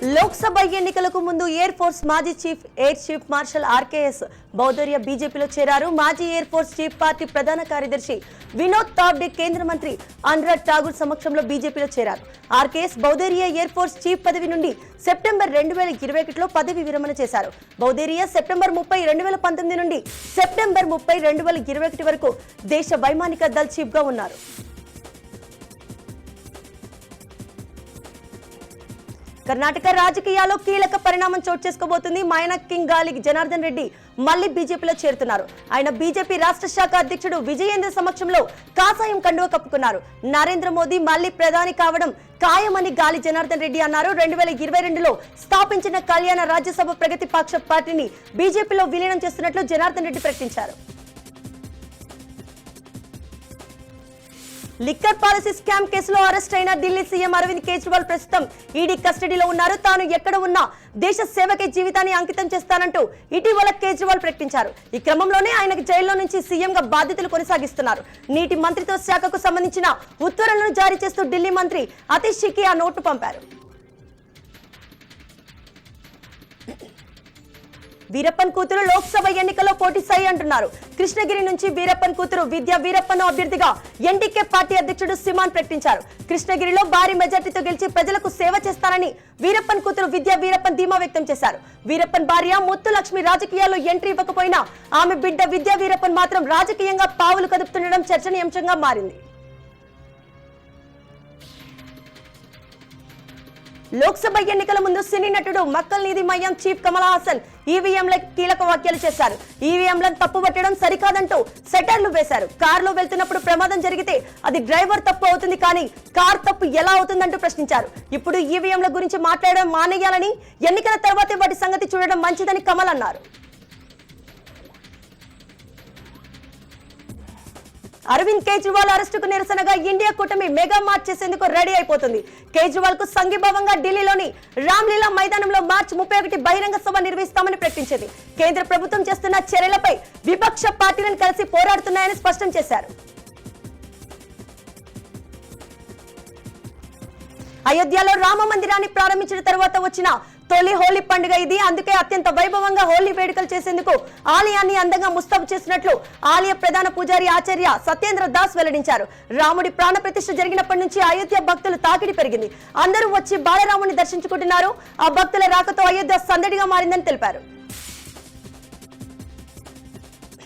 లోక్సభ ఎన్నికలకు ముందు air force మాజీ ఎయిర్ చీఫ్ మార్షల్ ఆర్కేఎస్ బౌదరియా బీజేపీలో చేరారు. మాజీ ఎయిర్ ఫోర్స్ చీఫ్ పార్టీ ప్రధాన కార్యదర్శి వినోద్ తావ్డే కేంద్ర మంత్రి అనురాగ్ ఠాకూర్ సమక్షంలో బీజేపీలో చేరారు. ఆర్కేఎస్ బౌదరియా ఎయిర్ ఫోర్స్ చీఫ్ పదవి నుండి సెప్టెంబర్ 2021లో పదవి విరమణ చేశారు. బౌదరియా సెప్టెంబర్ 30, 2019 నుండి సెప్టెంబర్ 30, 2021 వరకు దేశ వైమానిక దళ్ చీఫ్ గా ఉన్నారు. కర్ణాటక రాజకీయాల్లో కీలక పరిణామం చోటు చేసుకోబోతుంది. మైనాక్ కింగ్ గాలి జనార్దన్ రెడ్డి మళ్లీ బీజేపీలో చేరుతున్నారు. ఆయన బీజేపీ రాష్ట్ర శాఖ అధ్యక్షుడు విజయేంద్ర సమక్షంలో కాషాయం కండువ కప్పుకున్నారు. నరేంద్ర మోదీ మళ్లీ ప్రధాని కావడం ఖాయమని గాలి జనార్దన్ రెడ్డి అన్నారు. 2022లో స్థాపించిన కళ్యాణ రాజ్యసభ ప్రగతి పక్ష పార్టీని బీజేపీలో విలీనం చేస్తున్నట్లు జనార్దన్ రెడ్డి ప్రకటించారు. లిక్కర్ పాలసీ స్కామ్ కేసులో అరెస్ట్ అయిన ఢిల్లీ సీఎం అరవింద్ కేజ్రీవాల్ ప్రస్తుతం ఈడీ కస్టడీలో ఉన్నారు. తాను ఎక్కడ ఉన్నా దేశ సేవకే జీవితాన్ని అంకితం చేస్తానంటూ ఇటీవల కేజ్రీవాల్ ప్రకటించారు. ఈ క్రమంలోనే ఆయనకు జైల్లో నుంచి సీఎంగా బాధ్యతలు కొనసాగిస్తున్నారు. నీటి మంత్రిత్వ శాఖకు సంబంధించిన ఉత్తర్వులను జారీ చేస్తూ ఢిల్లీ మంత్రి అతీష్ షికి ఆ నోటు పంపారు. వీరప్పన్ కూతురు లోక్సభ ఎన్నికల్లో పోటీ సాయి అంటున్నారు. కృష్ణగిరి నుంచి వీరప్పన్ కూతురు విద్యా వీరప్పన్ అభ్యర్థిగా ఎన్డీకే పార్టీ అధ్యక్షుడు సిమాన్ ప్రకటించారు. కృష్ణగిరిలో భారీ మెజార్టీతో గెలిచి ప్రజలకు సేవ చేస్తారని వీరప్పన్ కూతురు విద్యా వీరప్పన్ ధీమా వ్యక్తం చేశారు. వీరప్పన్ భార్య ముత్తు లక్ష్మి రాజకీయాల్లో ఎంట్రీ ఇవ్వకపోయినా ఆమె బిడ్డ విద్యా వీరప్పన్ మాత్రం రాజకీయంగా పావులు కదుపుతుండడం చర్చనీయాంశంగా మారింది. లోక్సభ ఎన్నికల ముందు సినీ నటుడు మక్కల్ నిధి మయ్యం చీఫ్ కమల్ హాసన్ ఈవీఎంల కీలక వ్యాఖ్యలు చేశారు. ఈవీఎంలను తప్పుపట్టడం సరికాదంటూ సెటర్లు వేశారు. కారులో వెళ్తున్నప్పుడు ప్రమాదం జరిగితే అది డ్రైవర్ తప్పు అవుతుంది, కానీ కార్ తప్పు ఎలా అవుతుందంటూ ప్రశ్నించారు. ఇప్పుడు ఈవీఎంల గురించి మాట్లాడడం మానేయాలని, ఎన్నికల తర్వాతే వాటి సంగతి చూడడం మంచిదని కమల్ అన్నారు. అరవింద్ కేజ్రీవాల్ అరెస్టుకు నిరసనగా ఇండియా కూటమి మెగా మార్చ్ చేసేందుకు రెడీ అయిపోతుంది. కేజ్రీవాల్ కు సంఘీభావంగా ఢిల్లీలోని రామ్లీలా మైదానంలో మార్చి 31 బహిరంగ సభ నిర్వహిస్తామని ప్రకటించింది. కేంద్ర ప్రభుత్వం చేస్తున్న చర్యలపై విపక్ష పార్టీలను కలిసి పోరాడుతున్నాయని స్పష్టం చేశారు. అయోధ్యలో రామ మందిరాన్ని ప్రారంభించిన తర్వాత వచ్చిన తొలి హోలీ పండుగ ఇది. అందుకే అత్యంత వైభవంగా హోలీ వేడుకలు చేసేందుకు ఆలయాన్ని అందంగా ముస్తాబు చేసినట్లు ఆలయ ప్రధాన పూజారి ఆచార్య సత్యేంద్ర దాస్ వెల్లడించారు. రాముడి ప్రాణ ప్రతిష్ఠ జరిగినప్పటి నుంచి అయోధ్య భక్తులు తాకిడి పెరిగింది. అందరూ వచ్చి బాలరాముని దర్శించుకుంటున్నారు. ఆ భక్తుల రాకతో అయోధ్య సందడిగా మారిందని తెలిపారు.